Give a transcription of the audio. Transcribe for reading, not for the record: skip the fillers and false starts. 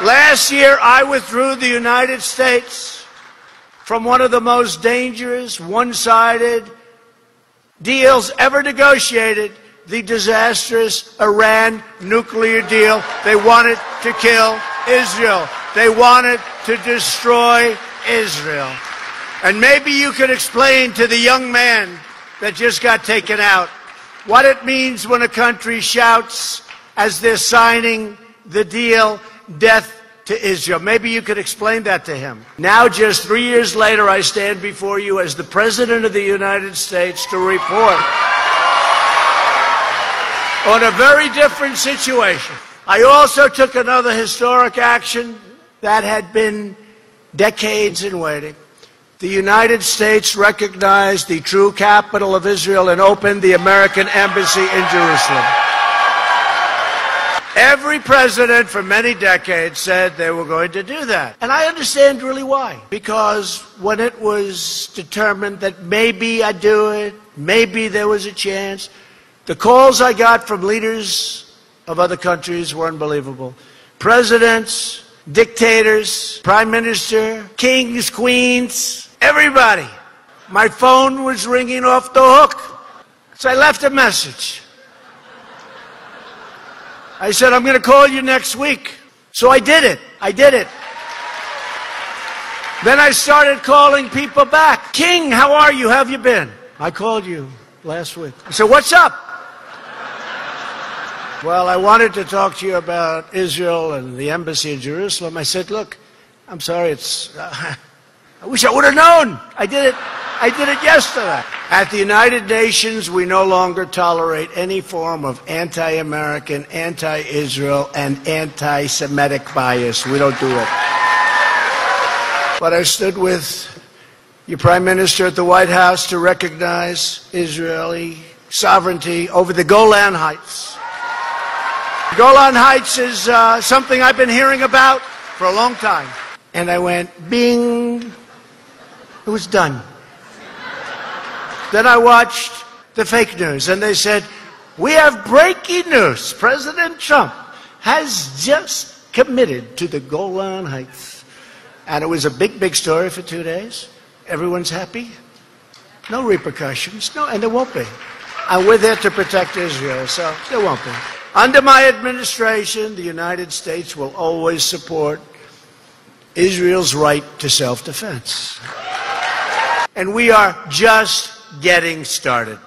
Last year, I withdrew the United States from one of the most dangerous, one-sided deals ever negotiated, the disastrous Iran nuclear deal. They wanted to kill Israel. They wanted to destroy Israel. And maybe you could explain to the young man that just got taken out what it means when a country shouts as they're signing the deal, death to Israel. Maybe you could explain that to him. Now, just 3 years later, I stand before you as the President of the United States to report on a very different situation. I also took another historic action that had been decades in waiting. The United States recognized the true capital of Israel and opened the American embassy in Jerusalem. Every president for many decades said they were going to do that. And I understand really why. Because when it was determined that maybe I'd do it, maybe there was a chance, the calls I got from leaders of other countries were unbelievable. Presidents, dictators, prime minister, kings, queens, everybody. My phone was ringing off the hook. So I left a message. I said, I'm going to call you next week. So I did it. Then I started calling people back. King, how are you? How have you been? I called you last week. I said, what's up? Well, I wanted to talk to you about Israel and the embassy in Jerusalem. I said, look, I'm sorry, I wish I would have known. I did it yesterday. At the United Nations, we no longer tolerate any form of anti-American, anti-Israel, and anti-Semitic bias. We don't do it. But I stood with your Prime Minister at the White House to recognize Israeli sovereignty over the Golan Heights. The Golan Heights is something I've been hearing about for a long time. And I went, bing. It was done. Then I watched the fake news, and they said, we have breaking news. President Trump has just committed to the Golan Heights. And it was a big, big story for 2 days. Everyone's happy. No repercussions. No, and there won't be. And we're there to protect Israel, so there won't be. Under my administration, the United States will always support Israel's right to self-defense. And we are just getting started.